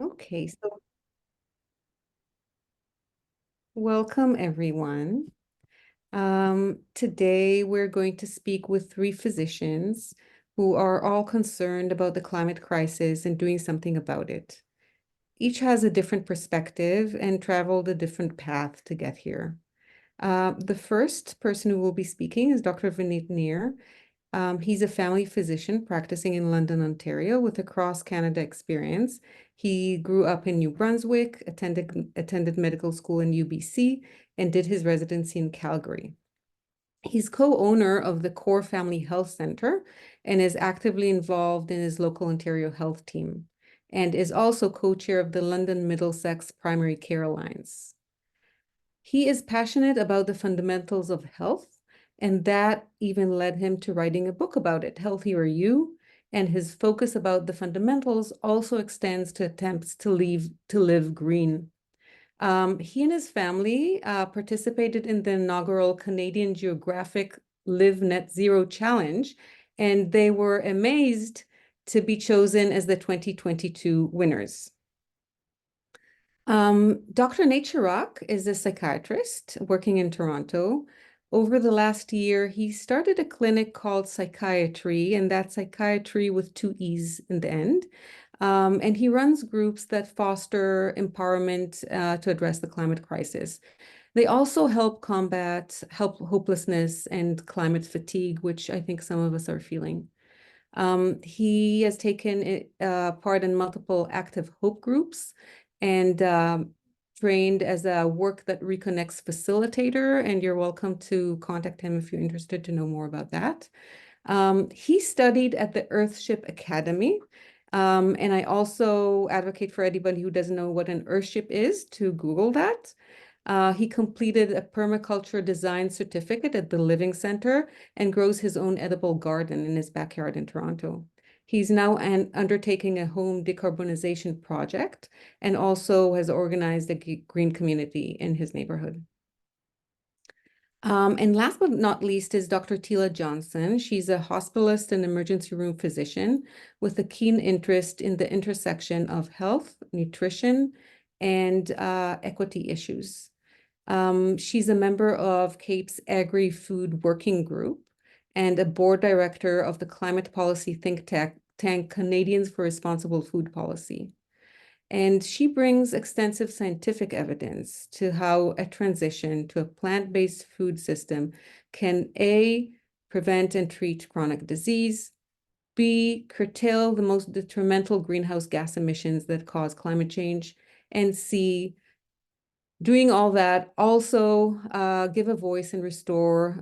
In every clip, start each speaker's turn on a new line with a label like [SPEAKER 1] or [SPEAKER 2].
[SPEAKER 1] Okay, so welcome everyone. Today we're going to speak with three physicians who are all concerned about the climate crisis and doing something about it. Each has a different perspective and traveled a different path to get here. The first person who will be speaking is Dr. Vineet Neer. He's a family physician practicing in London, Ontario, with a cross-Canada experience. He grew up in New Brunswick, attended medical school in UBC, and did his residency in Calgary. He's co-owner of the Core Family Health Center and is actively involved in his local Ontario health team, and is also co-chair of the London Middlesex Primary Care Alliance. He is passionate about the fundamentals of health, and that even led him to writing a book about it, Healthier You. And his focus about the fundamentals also extends to attempts to live green. He and his family participated in the inaugural Canadian Geographic Live Net Zero Challenge, and they were amazed to be chosen as the 2022 winners. Dr. Nate Chirac is a psychiatrist working in Toronto. Over the last year, he started a clinic called Psychiatry, and that's psychiatry with two E's in the end. And he runs groups that foster empowerment to address the climate crisis. They also help combat hopelessness and climate fatigue, which I think some of us are feeling. He has taken part in multiple active hope groups and trained as a work that reconnects facilitator, and you're welcome to contact him if you're interested to know more about that. He studied at the Earthship Academy, and I also advocate for anybody who doesn't know what an Earthship is to Google that. He completed a permaculture design certificate at the Living Center and grows his own edible garden in his backyard in Toronto. He's now undertaking a home decarbonization project and also has organized a green community in his neighborhood. And last but not least is Dr. Tila Johnson. She's a hospitalist and emergency room physician with a keen interest in the intersection of health, nutrition, and equity issues. She's a member of CAPE's Agri-Food Working Group and a board director of the climate policy think tank Canadians for Responsible Food Policy. And she brings extensive scientific evidence to how a transition to a plant-based food system can A, prevent and treat chronic disease, B, curtail the most detrimental greenhouse gas emissions that cause climate change, and C, doing all that also give a voice and restore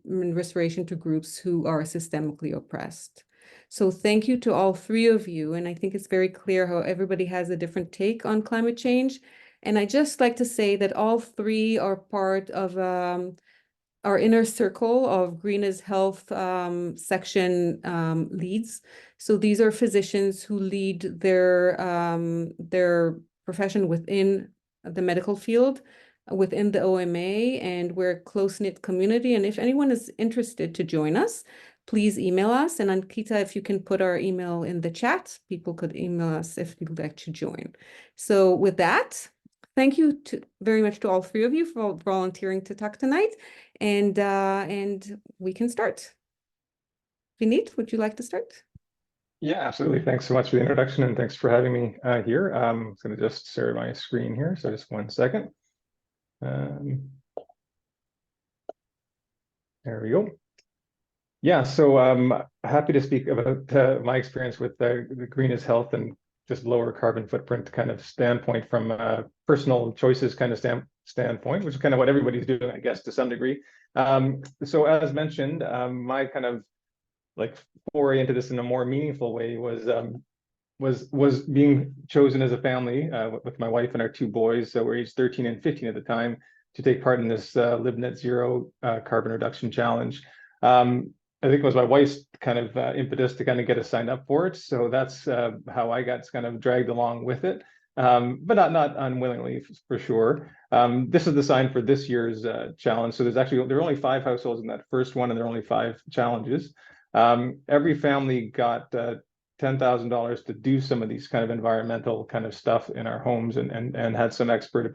[SPEAKER 1] restoration to groups who are systemically oppressed. So thank you to all three of you. And I think it's very clear how everybody has a different take on climate change. And I just like to say that all three are part of our inner circle of Green is Health section leads. So these are physicians who lead their profession within the medical field, within the OMA, and we're a close-knit community. And if anyone is interested to join us, please email us. And Ankita, if you can put our email in the chat, people could email us if you'd like to join. So with that, thank you very much to all three of you for volunteering to talk tonight. And we can start. Vineet, would you like to start?
[SPEAKER 2] Yeah, absolutely. Thanks so much for the introduction and thanks for having me here. I'm going to just share my screen here. So just one second. There we go. Yeah, so happy to speak about my experience with the Green is Health and just lower carbon footprint kind of standpoint from personal choices kind of standpoint, which is kind of what everybody's doing, I guess, to some degree. So as mentioned, my kind of like foray into this in a more meaningful way was being chosen as a family with my wife and our two boys. So we're aged 13 and 15 at the time to take part in this Live Net Zero carbon reduction challenge. I think it was my wife's kind of impetus to kind of get us signed up for it. So that's how I got kind of dragged along with it, but not unwillingly for sure. This is the sign for this year's challenge. So there are only 5 households in that first one, and there are only 5 challenges. Every family got $10,000 to do some of these kind of environmental kind of stuff in our homes, and had some expert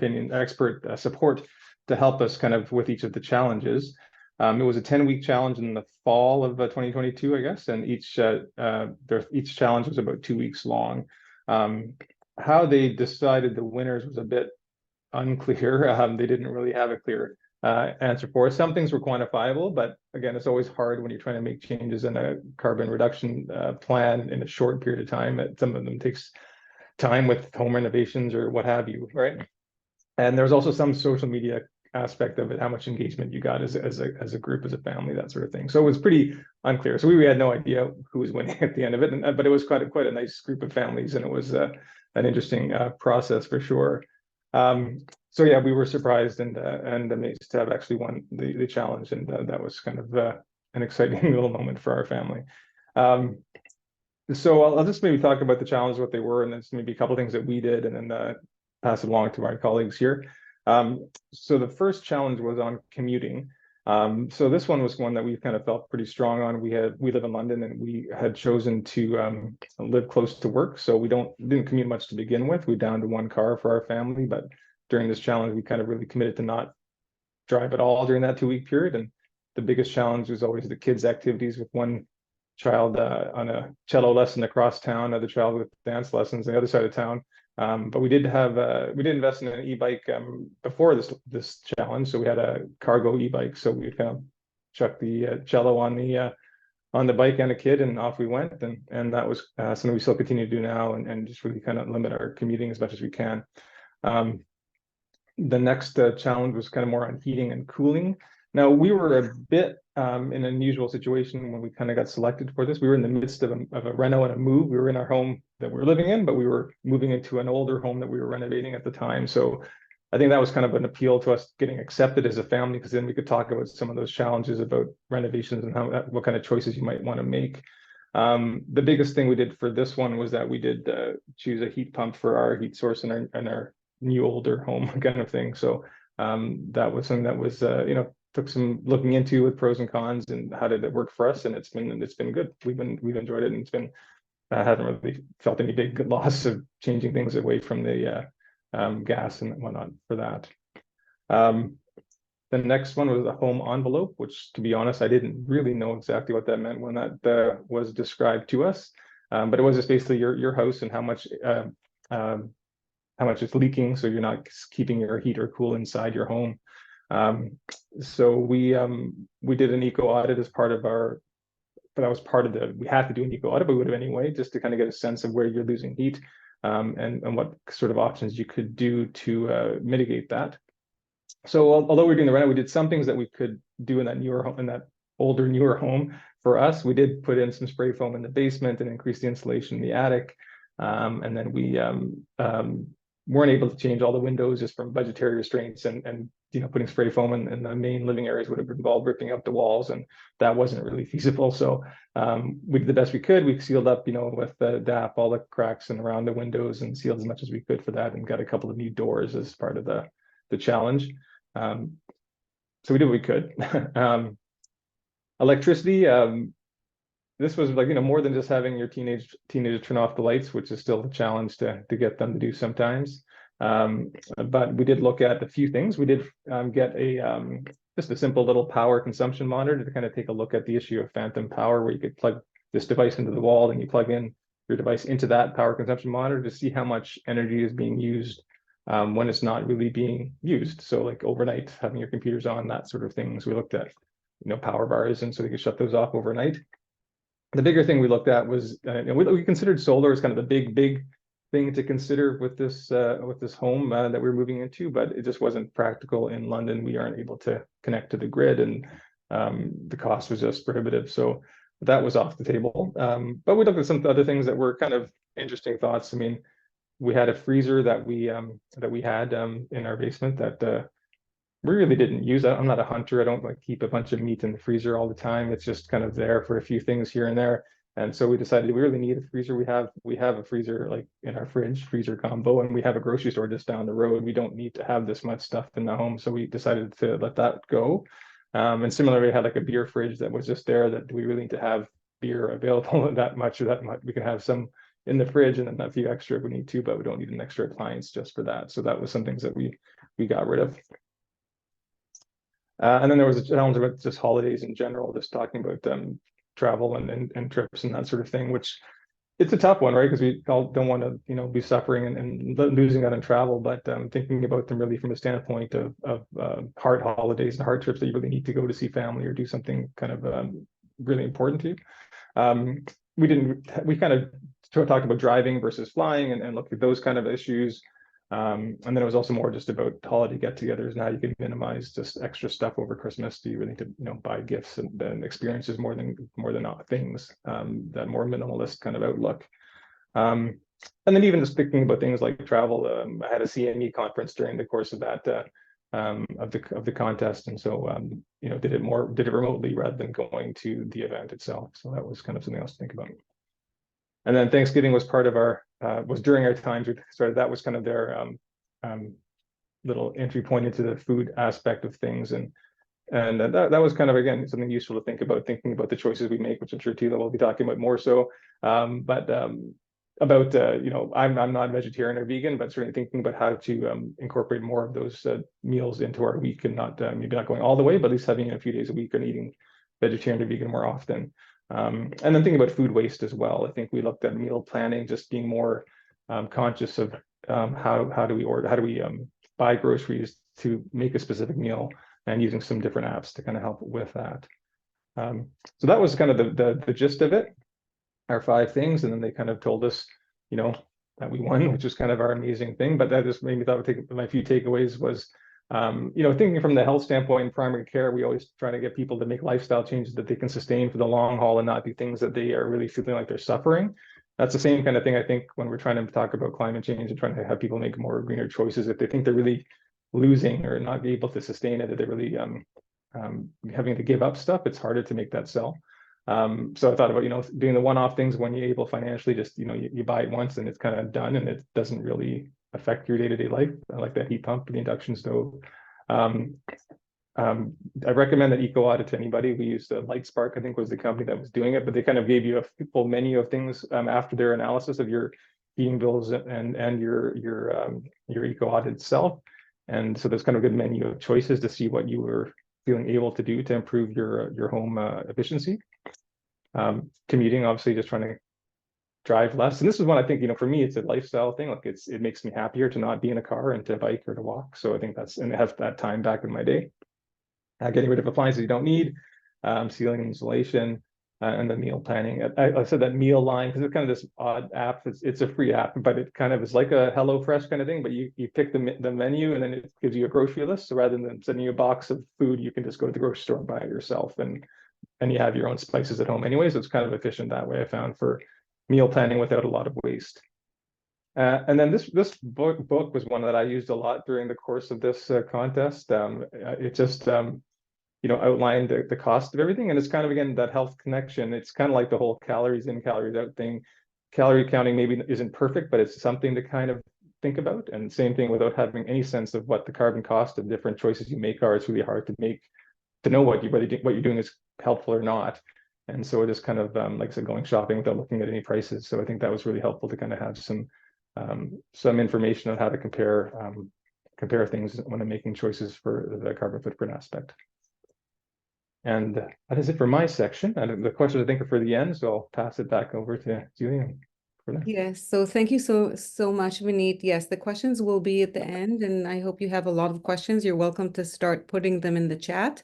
[SPEAKER 2] support to help us kind of with each of the challenges. It was a 10-week challenge in the fall of 2022, I guess, and each challenge was about 2 weeks long. How they decided the winners was a bit unclear. They didn't really have a clear answer for it. Some things were quantifiable, but again, it's always hard when you're trying to make changes in a carbon reduction plan in a short period of time. Some of them takes time with home renovations or what have you, right? And there's also some social media aspect of it, how much engagement you got as a group, as a family, that sort of thing. So it was pretty unclear. So we had no idea who was winning at the end of it, but it was quite a nice group of families, and it was an interesting process for sure. So yeah, we were surprised and amazed to have actually won the challenge, and that was kind of an exciting little moment for our family. So I'll just maybe talk about the challenge, what they were, and then maybe a couple of things that we did, and then pass it along to my colleagues here. So the first challenge was on commuting. So this one was one that we kind of felt pretty strong on. We live in London, and we had chosen to live close to work, so we didn't commute much to begin with. We down to one car for our family, but during this challenge, we kind of really committed to not drive at all during that 2-week period. And the biggest challenge was always the kids' activities, with one child on a cello lesson across town, another child with dance lessons on the other side of town. But we did invest in an e-bike before this challenge. So we had a cargo e-bike. So we kind of chucked the cello on the bike and a kid, and off we went. And that was something we still continue to do now, and just really kind of limit our commuting as much as we can. The next challenge was kind of more on heating and cooling. Now, we were a bit in an unusual situation when we kind of got selected for this. We were in the midst of a reno and a move. We were in our home that we were living in, but we were moving into an older home that we were renovating at the time. So I think that was kind of an appeal to us getting accepted as a family, because then we could talk about some of those challenges about renovations and what kind of choices you might want to make. The biggest thing we did for this one was that we did choose a heat pump for our heat source in our new older home kind of thing. So that was something that was took some looking into with pros and cons, and how did it work for us, and it's been good. We've enjoyed it, and it's been haven't really felt any big loss of changing things away from the gas and whatnot for that. The next one was a home envelope, which, to be honest, I didn't really know exactly what that meant when that was described to us. But it was just basically your house and how much it's leaking, so you're not keeping your heat or cool inside your home. So we did an eco audit as part of our, but that was part of we had to do an eco audit, but we would have anyway, just to kind of get a sense of where you're losing heat, and what sort of options you could do to mitigate that. So although we're doing the reno, we did some things that we could do in that newer home, in that older, newer home. For us, we did put in some spray foam in the basement and increase the insulation in the attic. And then we weren't able to change all the windows just from budgetary restraints, and putting spray foam in the main living areas would have involved ripping out the walls, and that wasn't really feasible. So we did the best we could. We sealed up, with the DAP, all the cracks and around the windows, and sealed as much as we could for that, and got a couple of new doors as part of the challenge. So we did what we could. Electricity, this was like, more than just having your teenager turn off the lights, which is still a challenge to get them to do sometimes. But we did look at a few things. We did get just a simple little power consumption monitor to kind of take a look at the issue of phantom power, where you could plug this device into the wall, and you plug in your device into that power consumption monitor to see how much energy is being used when it's not really being used. So like overnight, having your computers on, that sort of things. We looked at, power bars, and so we could shut those off overnight. The bigger thing we looked at was, we considered solar as kind of the big thing to consider with this home that we're moving into, but it just wasn't practical in London. We aren't able to connect to the grid, and the cost was just prohibitive. So that was off the table. But we looked at some other things that were kind of interesting thoughts. I mean, we had a freezer that we had in our basement that we really didn't use. I'm not a hunter. I don't like keep a bunch of meat in the freezer all the time. It's just kind of there for a few things here and there. And so we decided we really need a freezer. We have a freezer like in our fridge, freezer combo, and we have a grocery store just down the road. We don't need to have this much stuff in the home. So we decided to let that go. And similarly, we had like a beer fridge that was just there that we really need to have beer available that much or that much. We can have some in the fridge and then a few extra if we need to, but we don't need an extra appliance just for that. So that was some things that we got rid of. And then there was a challenge about just holidays in general, just talking about travel and trips and that sort of thing, which it's a tough one, right? Because we all don't want to, be suffering and losing out on travel, but thinking about them really from a standpoint of hard holidays and hard trips that you really need to go to see family or do something kind of really important to you. We kind of talked about driving versus flying and looked at those kind of issues. And then it was also more just about holiday get-togethers and how you can minimize just extra stuff over Christmas. Do you really need to, buy gifts and experiences more than things? That more minimalist kind of outlook. And then even just thinking about things like travel. I had a CME conference during the course of that of the contest, and so did it remotely rather than going to the event itself. So that was kind of something else to think about. And then Thanksgiving was part of our was during our times we started. That was kind of their little entry point into the food aspect of things, and that was kind of, again, something useful to think about, thinking about the choices we make, which I'm sure Tila will be talking about more so. About I'm not vegetarian or vegan, but certainly thinking about how to incorporate more of those meals into our week, and not maybe not going all the way, but at least having a few days a week and eating vegetarian or vegan more often. And then thinking about food waste as well. I think we looked at meal planning, just being more conscious of how do we buy groceries to make a specific meal, and using some different apps to kind of help with that. So that was kind of the gist of it, our 5 things. And then they kind of told us, that we won, which was kind of our amazing thing. But that just made me thought, my few takeaways was, thinking from the health standpoint in primary care, we always try to get people to make lifestyle changes that they can sustain for the long haul and not be things that they are really feeling like they're suffering. That's the same kind of thing, I think, when we're trying to talk about climate change and trying to have people make more greener choices. If they think they're really losing or not be able to sustain it, that they're really having to give up stuff, it's harder to make that sell. So I thought about, doing the one-off things when you're able financially, just, you buy it once and it's kind of done and it doesn't really affect your day-to-day life. I like that heat pump, the induction stove. I recommend that Eco Audit to anybody. We used LightSpark, I think was the company that was doing it, but they kind of gave you a full menu of things after their analysis of your heating bills and your Eco Audit itself. And so there's kind of a good menu of choices to see what you were feeling able to do to improve your home efficiency. Commuting, obviously, just trying to drive less. And this is one I think, for me, it's a lifestyle thing. Like it makes me happier to not be in a car and to bike or to walk. So I think and have that time back in my day. Getting rid of appliances you don't need, ceiling insulation, and the meal planning. I said that meal line because it's kind of this odd app. It's a free app, but it kind of is like a HelloFresh kind of thing. But you pick the menu, and then it gives you a grocery list. So rather than sending you a box of food, you can just go to the grocery store and buy it yourself, and you have your own spices at home anyway. So it's kind of efficient that way, I found, for meal planning without a lot of waste. And then this book was one that I used a lot during the course of this contest. It just outlined the cost of everything. And it's kind of, again, that health connection. It's kind of like the whole calories in, calories out thing. Calorie counting maybe isn't perfect, but it's something to kind of think about. And same thing, without having any sense of what the carbon cost of different choices you make are, it's really hard to know what you're doing is helpful or not. And so it is kind of, like I said, going shopping without looking at any prices. So I think that was really helpful to kind of have some information on how to compare things when I'm making choices for the carbon footprint aspect. And that is it for my section. And the questions I think are for the end, so I'll pass it back over to Julia for that.
[SPEAKER 1] Yes, so thank you so much, Vineet. Yes, the questions will be at the end, and I hope you have a lot of questions. You're welcome to start putting them in the chat.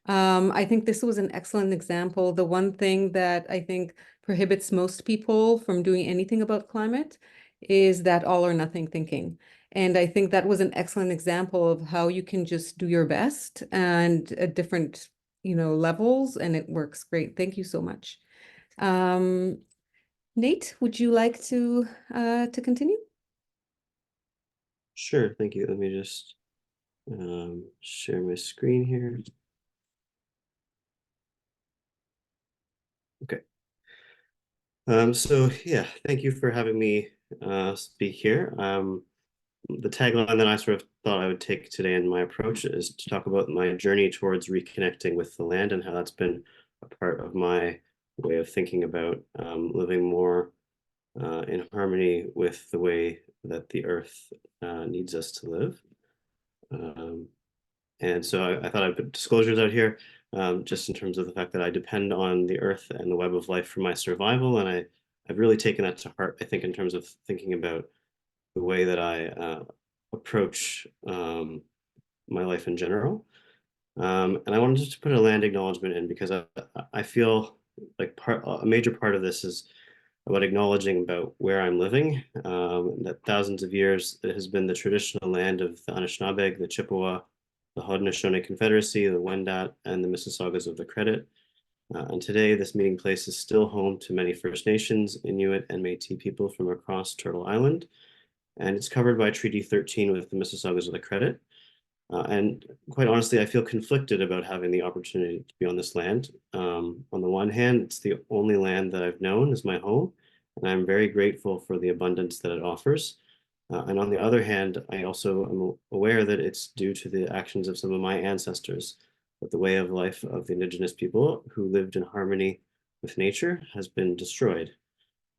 [SPEAKER 1] I think this was an excellent example. The one thing that I think prohibits most people from doing anything about climate is that all or nothing thinking. And I think that was an excellent example of how you can just do your best and at different, levels, and it works great. Thank you so much. Nate, would you like to continue?
[SPEAKER 3] Sure, thank you. Let me just share my screen here. Okay. So yeah, thank you for having me speak here. The tagline that I sort of thought I would take today in my approach is to talk about my journey towards reconnecting with the land and how that's been a part of my way of thinking about living more in harmony with the way that the earth needs us to live. And so I thought I'd put disclosures out here, just in terms of the fact that I depend on the earth and the web of life for my survival. And I've really taken that to heart, I think, in terms of thinking about the way that I approach my life in general. And I wanted to put a land acknowledgement in because I feel like a major part of this is about acknowledging about where I'm living. That thousands of years it has been the traditional land of the Anishinaabe, the Chippewa, the Haudenosaunee Confederacy, the Wendat, and the Mississaugas of the Credit. And today, this meeting place is still home to many First Nations, Inuit, and Métis people from across Turtle Island. And it's covered by Treaty 13 with the Mississaugas of the Credit. And quite honestly, I feel conflicted about having the opportunity to be on this land. On the one hand, it's the only land that I've known as my home, and I'm very grateful for the abundance that it offers. And on the other hand, I also am aware that it's due to the actions of some of my ancestors, that the way of life of the Indigenous people who lived in harmony with nature has been destroyed.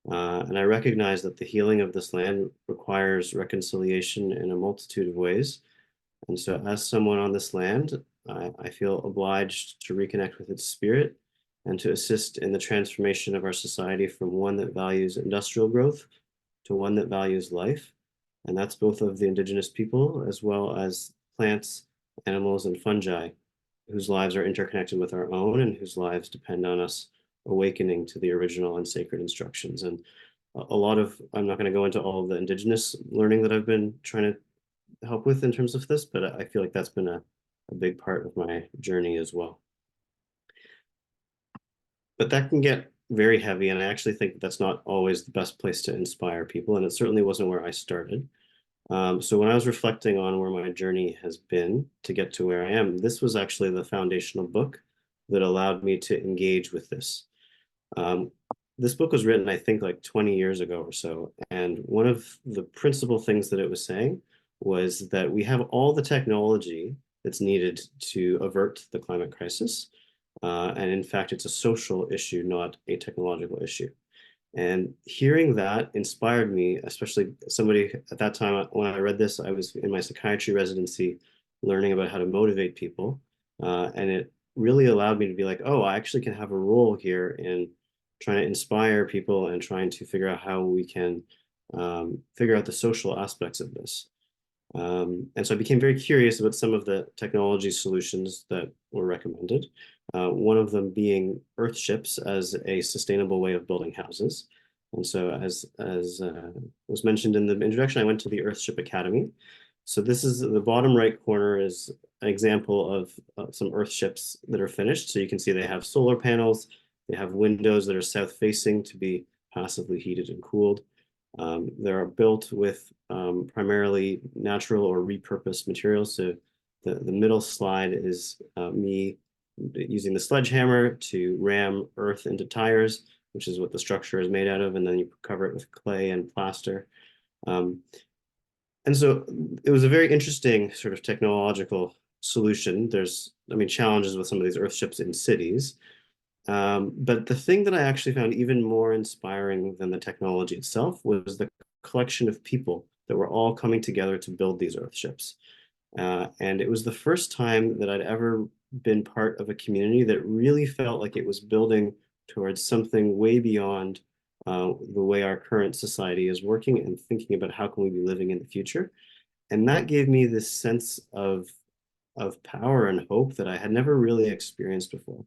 [SPEAKER 3] And I recognize that the healing of this land requires reconciliation in a multitude of ways. And so as someone on this land, I feel obliged to reconnect with its spirit and to assist in the transformation of our society from one that values industrial growth to one that values life. And that's both of the Indigenous people as well as plants, animals, and fungi whose lives are interconnected with our own and whose lives depend on us awakening to the original and sacred instructions. And a lot of, I'm not going to go into all of the Indigenous learning that I've been trying to help with in terms of this, but I feel like that's been a big part of my journey as well. But that can get very heavy, and I actually think that's not always the best place to inspire people, and it certainly wasn't where I started. So when I was reflecting on where my journey has been to get to where I am, this was actually the foundational book that allowed me to engage with this. This book was written, I think, like 20 years ago or so, and one of the principal things that it was saying was that we have all the technology that's needed to avert the climate crisis. And in fact, it's a social issue, not a technological issue. And hearing that inspired me, especially somebody at that time when I read this, I was in my psychiatry residency learning about how to motivate people. And it really allowed me to be like, oh, I actually can have a role here in trying to inspire people and trying to figure out how we can figure out the social aspects of this. And so I became very curious about some of the technology solutions that were recommended. One of them being earthships as a sustainable way of building houses. And so as was mentioned in the introduction, I went to the Earthship Academy. So this is the bottom right corner is an example of some earthships that are finished. So you can see they have solar panels, they have windows that are south facing to be passively heated and cooled. They're built with primarily natural or repurposed materials. So the middle slide is me using the sledgehammer to ram earth into tires, which is what the structure is made out of, and then you cover it with clay and plaster. And so it was a very interesting sort of technological solution. There's, I mean, challenges with some of these earthships in cities. But the thing that I actually found even more inspiring than the technology itself was the collection of people that were all coming together to build these earthships. And it was the first time that I'd ever been part of a community that really felt like it was building towards something way beyond the way our current society is working and thinking about how can we be living in the future. And that gave me this sense of power and hope that I had never really experienced before.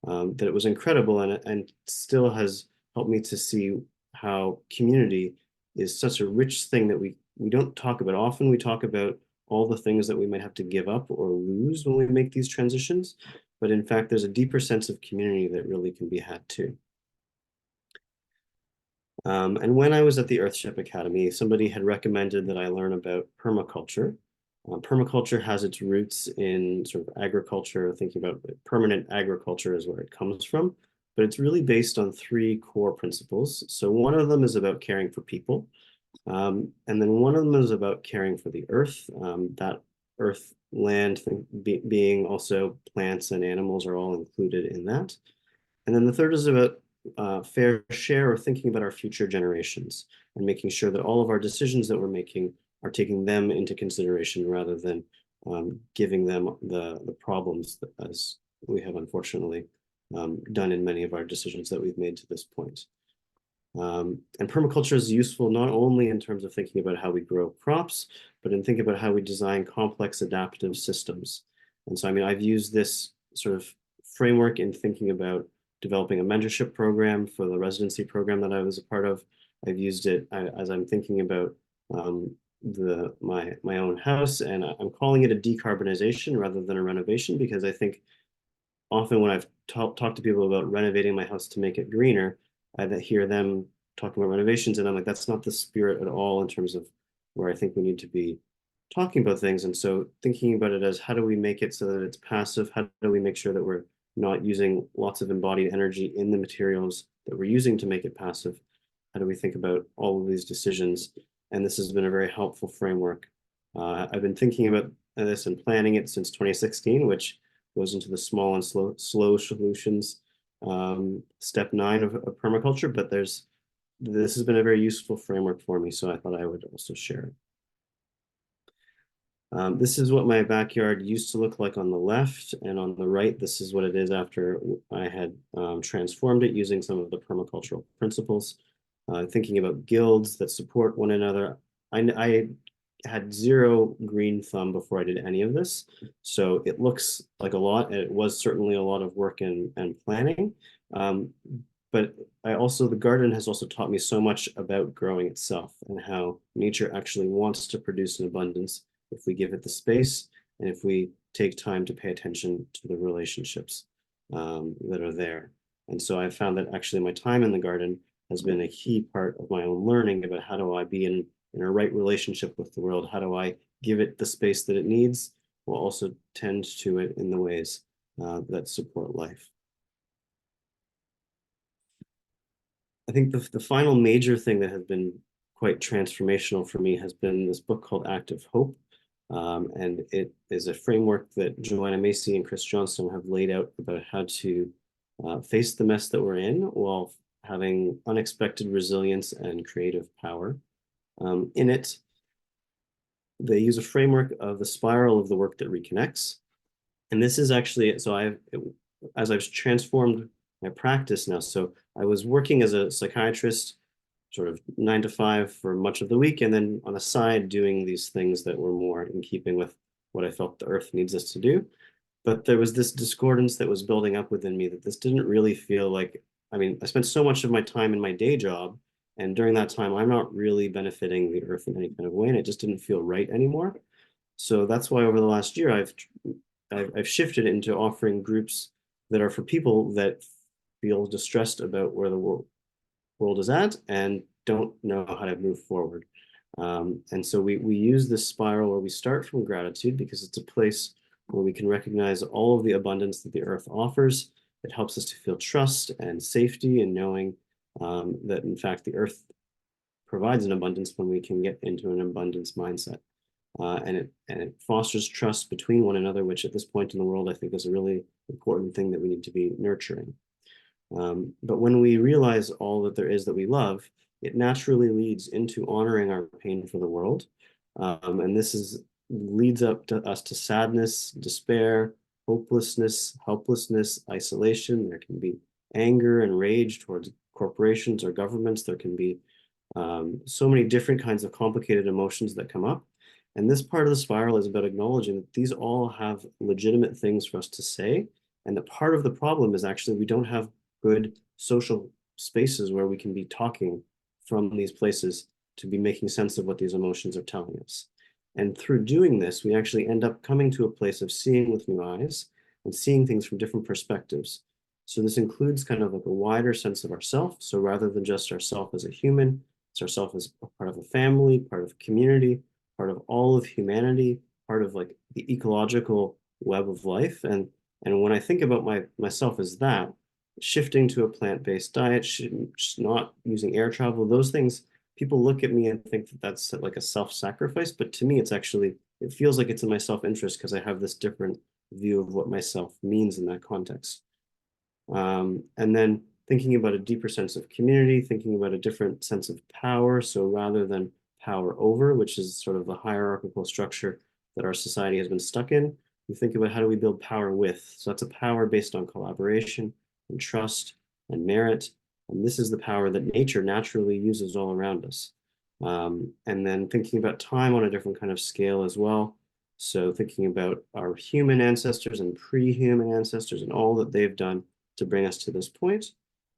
[SPEAKER 3] That it was incredible and still has helped me to see how community is such a rich thing that we don't talk about. Often we talk about all the things that we might have to give up or lose when we make these transitions, but in fact, there's a deeper sense of community that really can be had too. And when I was at the Earthship Academy, somebody had recommended that I learn about permaculture. Permaculture has its roots in sort of agriculture, thinking about permanent agriculture is where it comes from, but it's really based on three core principles. So one of them is about caring for people. And then one of them is about caring for the earth, that earth, land being also plants and animals are all included in that. And then the third is about fair share or thinking about our future generations and making sure that all of our decisions that we're making are taking them into consideration rather than giving them the problems that, as we have unfortunately done in many of our decisions that we've made to this point. And permaculture is useful not only in terms of thinking about how we grow crops, but in thinking about how we design complex adaptive systems. And so, I mean, I've used this sort of framework in thinking about developing a mentorship program for the residency program that I was a part of. I've used it as I'm thinking about my own house, and I'm calling it a decarbonization rather than a renovation, because I think often when I've talked to people about renovating my house to make it greener, I hear them talking about renovations, and I'm like, that's not the spirit at all in terms of where I think we need to be talking about things. And so thinking about it as, how do we make it so that it's passive? How do we make sure that we're not using lots of embodied energy in the materials that we're using to make it passive? How do we think about all of these decisions? And this has been a very helpful framework. I've been thinking about this and planning it since 2016, which goes into the small and slow solutions, step 9 of permaculture, but this has been a very useful framework for me, so I thought I would also share it. This is what my backyard used to look like on the left, and on the right, this is what it is after I had transformed it using some of the permacultural principles, thinking about guilds that support one another. I had zero green thumb before I did any of this, so it looks like a lot, and it was certainly a lot of work and planning. But the garden has also taught me so much about growing itself and how nature actually wants to produce an abundance if we give it the space and if we take time to pay attention to the relationships that are there. And so I've found that actually my time in the garden has been a key part of my own learning about how do I be in a right relationship with the world? How do I give it the space that it needs while also tend to it in the ways that support life? I think the final major thing that has been quite transformational for me has been this book called Active Hope. And it is a framework that Joanna Macy and Chris Johnston have laid out about how to face the mess that we're in while having unexpected resilience and creative power. In it, they use a framework of the spiral of the work that reconnects. And this is actually, so as I've transformed my practice now, so I was working as a psychiatrist sort of 9 to 5 for much of the week, and then on the side doing these things that were more in keeping with what I felt the earth needs us to do. But there was this discordance that was building up within me that this didn't really feel like, I mean, I spent so much of my time in my day job, and during that time, I'm not really benefiting the earth in any kind of way, and it just didn't feel right anymore. So that's why over the last year, I've shifted into offering groups that are for people that feel distressed about where the world is at and don't know how to move forward. And so we use this spiral where we start from gratitude because it's a place where we can recognize all of the abundance that the earth offers. It helps us to feel trust and safety and knowing that in fact the earth provides an abundance when we can get into an abundance mindset. And it fosters trust between one another, which at this point in the world I think is a really important thing that we need to be nurturing. But when we realize all that there is that we love, it naturally leads into honoring our pain for the world. And this leads up to us to sadness, despair, hopelessness, helplessness, isolation. There can be anger and rage towards corporations or governments. There can be so many different kinds of complicated emotions that come up. And this part of the spiral is about acknowledging that these all have legitimate things for us to say. And that part of the problem is actually we don't have good social spaces where we can be talking from these places to be making sense of what these emotions are telling us. And through doing this, we actually end up coming to a place of seeing with new eyes and seeing things from different perspectives. So this includes kind of like a wider sense of ourself. So rather than just ourself as a human, it's ourself as a part of a family, part of a community, part of all of humanity, part of like the ecological web of life. And when I think about myself as that, shifting to a plant-based diet, not using air travel, those things, people look at me and think that that's like a self-sacrifice, but to me, it feels like it's in my self-interest because I have this different view of what myself means in that context. And then thinking about a deeper sense of community, thinking about a different sense of power. So rather than power over, which is sort of the hierarchical structure that our society has been stuck in, we think about how do we build power with. So that's a power based on collaboration and trust and merit. And this is the power that nature naturally uses all around us. And then thinking about time on a different kind of scale as well. So thinking about our human ancestors and pre-human ancestors and all that they've done to bring us to this point.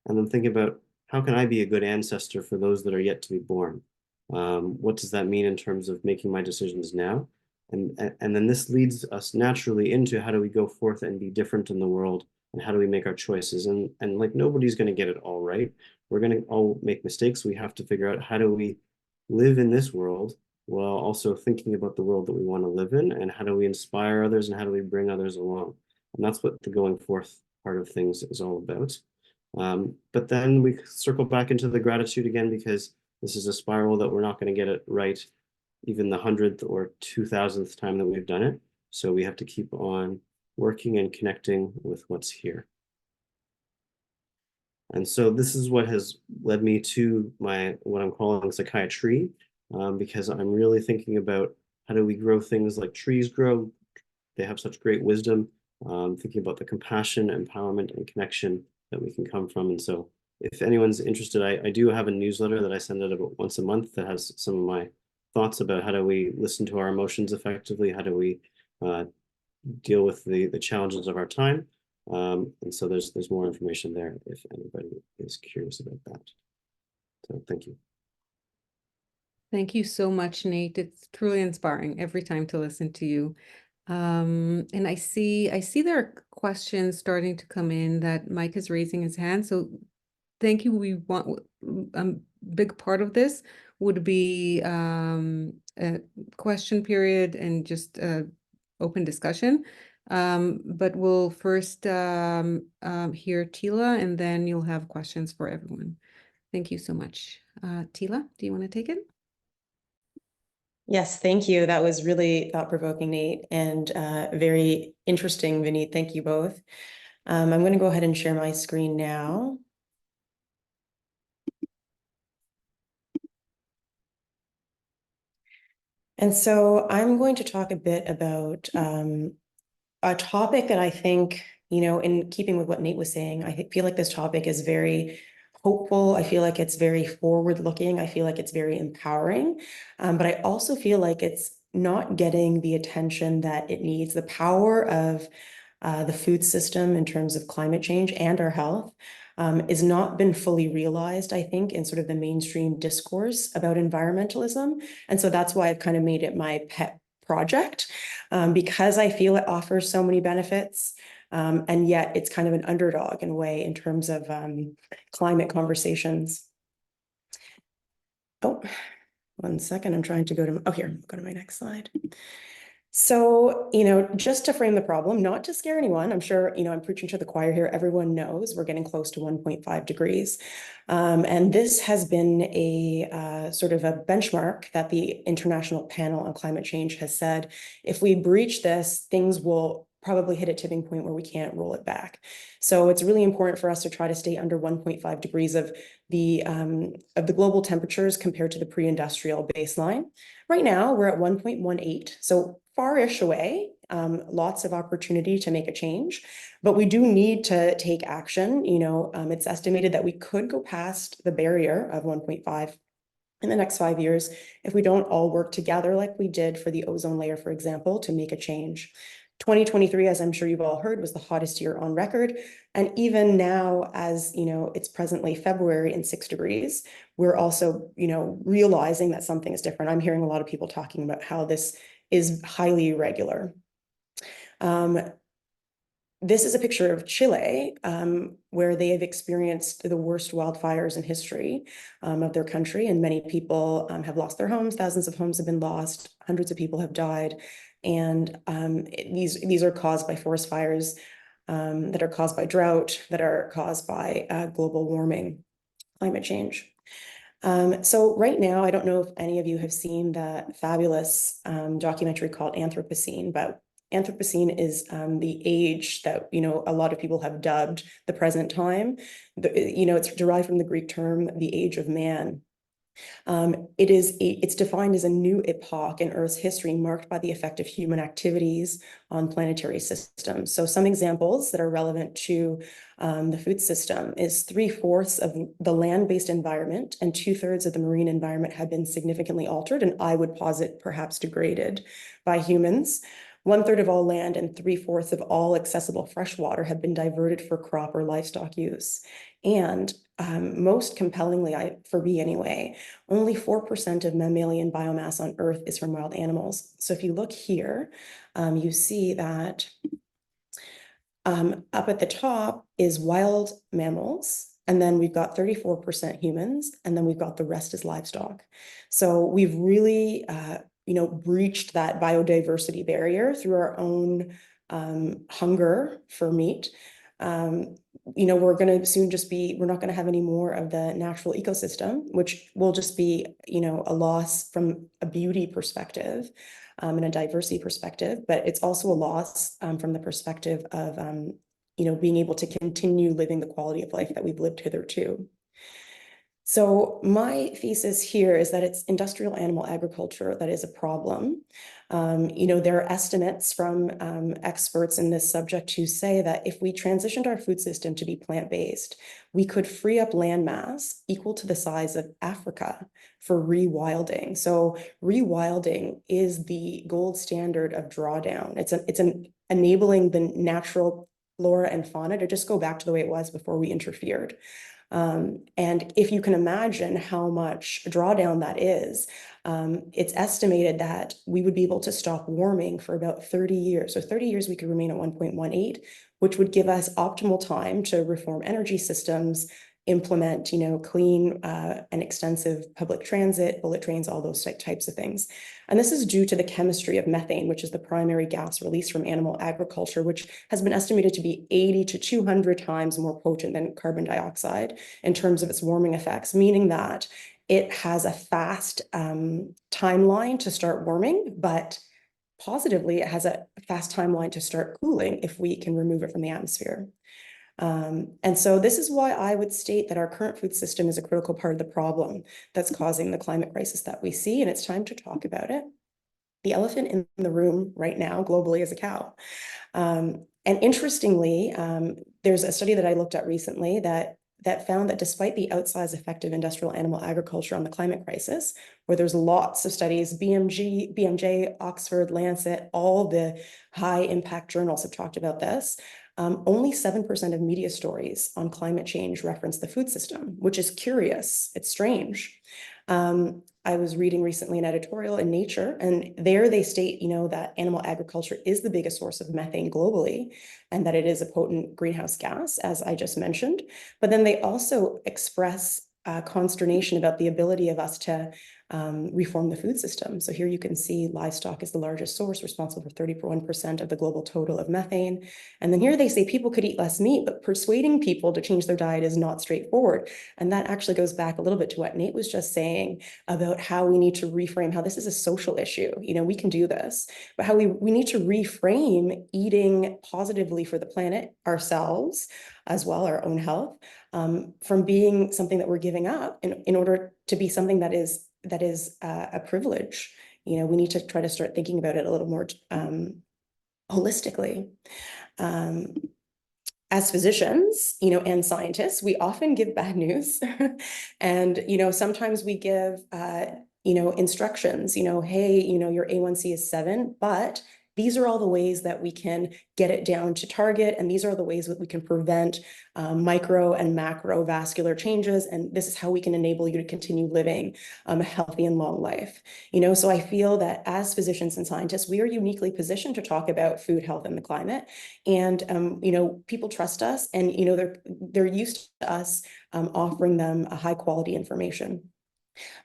[SPEAKER 3] And then thinking about how can I be a good ancestor for those that are yet to be born? What does that mean in terms of making my decisions now? And then this leads us naturally into how do we go forth and be different in the world, and how do we make our choices? And like nobody's going to get it all right. We're going to all make mistakes. We have to figure out how do we live in this world while also thinking about the world that we want to live in, and how do we inspire others, and how do we bring others along? And that's what the going forth part of things is all about. But then we circle back into the gratitude again, because this is a spiral that we're not going to get it right even the 100th or 2000th time that we've done it. So we have to keep on working and connecting with what's here. And so this is what has led me to what I'm calling psychiatry, because I'm really thinking about how do we grow things like trees grow. They have such great wisdom, thinking about the compassion, empowerment, and connection that we can come from. And so if anyone's interested, I do have a newsletter that I send out about once a month that has some of my thoughts about how do we listen to our emotions effectively, how do we deal with the challenges of our time. And so there's more information there if anybody is curious about that. So thank you.
[SPEAKER 1] Thank you so much, Nate. It's truly inspiring every time to listen to you. And I see there are questions starting to come in that Mike is raising his hand. So thank you. We want a big part of this would be a question period and just open discussion. But we'll first hear Tila, and then you'll have questions for everyone. Thank you so much. Tila, do you want to take it?
[SPEAKER 4] Yes, thank you. That was really thought-provoking, Nate, and very interesting, Vineet. Thank you both. I'm going to go ahead and share my screen now. And so I'm going to talk a bit about a topic that I think, in keeping with what Nate was saying, I feel like this topic is very hopeful. I feel like it's very forward-looking. I feel like it's very empowering. But I also feel like it's not getting the attention that it needs. The power of the food system in terms of climate change and our health is not been fully realized, I think, in sort of the mainstream discourse about environmentalism. And so that's why I've kind of made it my pet project, because I feel it offers so many benefits. And yet it's kind of an underdog in a way in terms of climate conversations. Oh, 1 second. I'm trying to go to, here, go to my next slide. So, just to frame the problem, not to scare anyone, I'm sure, I'm preaching to the choir here. Everyone knows we're getting close to 1.5 degrees. And this has been a sort of a benchmark that the International Panel on Climate Change has said, if we breach this, things will probably hit a tipping point where we can't roll it back. So it's really important for us to try to stay under 1.5 degrees of the global temperatures compared to the pre-industrial baseline. Right now, we're at 1.18, so far-ish away, lots of opportunity to make a change, but we do need to take action. It's estimated that we could go past the barrier of 1.5 in the next 5 years if we don't all work together like we did for the ozone layer, for example, to make a change. 2023, as I'm sure you've all heard, was the hottest year on record. And even now, as it's presently February and 6 degrees, we're also, realizing that something is different. I'm hearing a lot of people talking about how this is highly irregular. This is a picture of Chile, where they have experienced the worst wildfires in history of their country, and many people have lost their homes. Thousands of homes have been lost. Hundreds of people have died, and these are caused by forest fires that are caused by drought, that are caused by global warming, climate change. So right now, I don't know if any of you have seen the fabulous documentary called Anthropocene, but Anthropocene is the age that, you know, a lot of people have dubbed the present time. You know, it's derived from the Greek term, the age of man. It's defined as a new epoch in Earth's history marked by the effect of human activities on planetary systems. So some examples that are relevant to the food system is 3/4 of the land-based environment and 2/3 of the marine environment have been significantly altered, and I would posit perhaps degraded by humans. 1/3 of all land and 3/4 of all accessible fresh water have been diverted for crop or livestock use. And most compellingly, for me anyway, only 4% of mammalian biomass on Earth is from wild animals. So if you look here, you see that up at the top is wild mammals, and then we've got 34% humans, and then we've got the rest is livestock. So we've really, you know, breached that biodiversity barrier through our own hunger for meat. You know, we're going to soon we're not going to have any more of the natural ecosystem, which will just be, you know, a loss from a beauty perspective and a diversity perspective, but it's also a loss from the perspective of, you know, being able to continue living the quality of life that we've lived hitherto. So my thesis here is that it's industrial animal agriculture that is a problem. You know, there are estimates from experts in this subject who say that if we transitioned our food system to be plant-based, we could free up land mass equal to the size of Africa for rewilding. So rewilding is the gold standard of drawdown. It's enabling the natural flora and fauna to just go back to the way it was before we interfered. And if you can imagine how much drawdown that is, it's estimated that we would be able to stop warming for about 30 years. So 30 years we could remain at 1.18, which would give us optimal time to reform energy systems, implement, you know, clean and extensive public transit, bullet trains, all those types of things. And this is due to the chemistry of methane, which is the primary gas released from animal agriculture, which has been estimated to be 80 to 200 times more potent than carbon dioxide in terms of its warming effects, meaning that it has a fast timeline to start warming, but positively, it has a fast timeline to start cooling if we can remove it from the atmosphere. And so this is why I would state that our current food system is a critical part of the problem that's causing the climate crisis that we see, and it's time to talk about it. The elephant in the room right now globally is a cow. And interestingly, there's a study that I looked at recently that found that despite the outsized effect of industrial animal agriculture on the climate crisis, where there's lots of studies, BMJ, Oxford, Lancet, all the high impact journals have talked about this, only 7% of media stories on climate change reference the food system, which is curious. It's strange. I was reading recently an editorial in Nature, and there they state, you know, that animal agriculture is the biggest source of methane globally, and that it is a potent greenhouse gas, as I just mentioned. But then they also express consternation about the ability of us to reform the food system. So here you can see livestock is the largest source, responsible for 31% of the global total of methane. And then here they say people could eat less meat, but persuading people to change their diet is not straightforward. And that actually goes back a little bit to what Nate was just saying about how we need to reframe how this is a social issue. You know, we can do this, but how we need to reframe eating positively for the planet, ourselves, as well, our own health, from being something that we're giving up in order to be something that is a privilege. You know, we need to try to start thinking about it a little more holistically. As physicians, you know, and scientists, we often give bad news. And, you know, sometimes we give, you know, instructions, you know, hey, you know, your A1C is 7, but these are all the ways that we can get it down to target. And these are the ways that we can prevent micro and macro vascular changes. And this is how we can enable you to continue living a healthy and long life. You know, so I feel that as physicians and scientists, we are uniquely positioned to talk about food, health, and the climate. And, you know, people trust us, and, you know, they're used to us offering them a high quality information.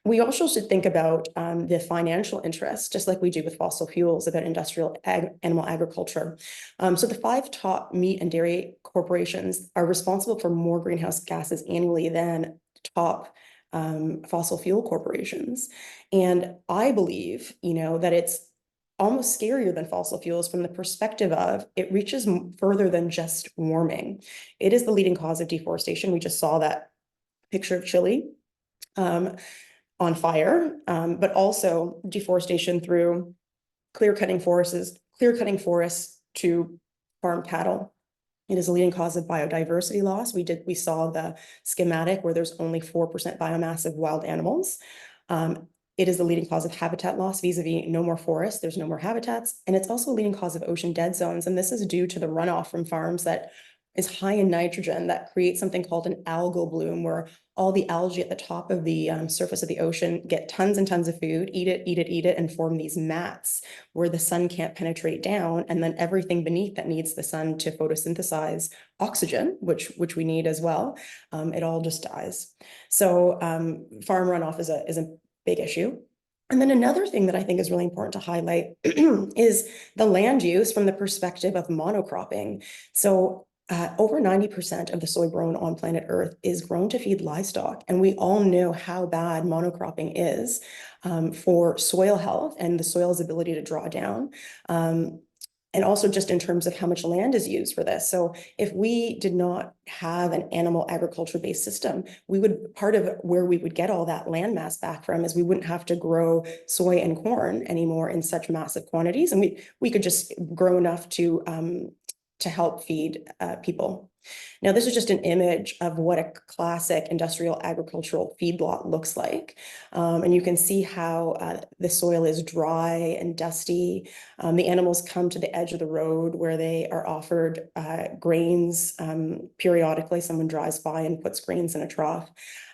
[SPEAKER 4] We also should think about the financial interest, just like we do with fossil fuels, about industrial animal agriculture. So the 5 top meat and dairy corporations are responsible for more greenhouse gases annually than top fossil fuel corporations. And I believe, you know, that it's almost scarier than fossil fuels from the perspective of it reaches further than just warming. It is the leading cause of deforestation. We just saw that picture of Chile on fire, but also deforestation through clear-cutting forests to farm cattle. It is a leading cause of biodiversity loss. We saw the schematic where there's only 4% biomass of wild animals. It is the leading cause of habitat loss vis-a-vis no more forests, there's no more habitats, and it's also a leading cause of ocean dead zones. And this is due to the runoff from farms that is high in nitrogen that creates something called an algal bloom, where all the algae at the top of the surface of the ocean get tons and tons of food, eat it, and form these mats where the sun can't penetrate down. And then everything beneath that needs the sun to photosynthesize oxygen, which we need as well, it all just dies. So farm runoff is a big issue. And then another thing that I think is really important to highlight is the land use from the perspective of monocropping. So over 90% of the soy grown on planet Earth is grown to feed livestock. And we all know how bad monocropping is for soil health and the soil's ability to draw down. And also just in terms of how much land is used for this. So if we did not have an animal agriculture-based system, part of where we would get all that land mass back from is we wouldn't have to grow soy and corn anymore in such massive quantities. And we could just grow enough to help feed people. Now, this is just an image of what a classic industrial agricultural feedlot looks like. And you can see how the soil is dry and dusty. The animals come to the edge of the road where they are offered grains periodically. Someone drives by and puts grains in a trough.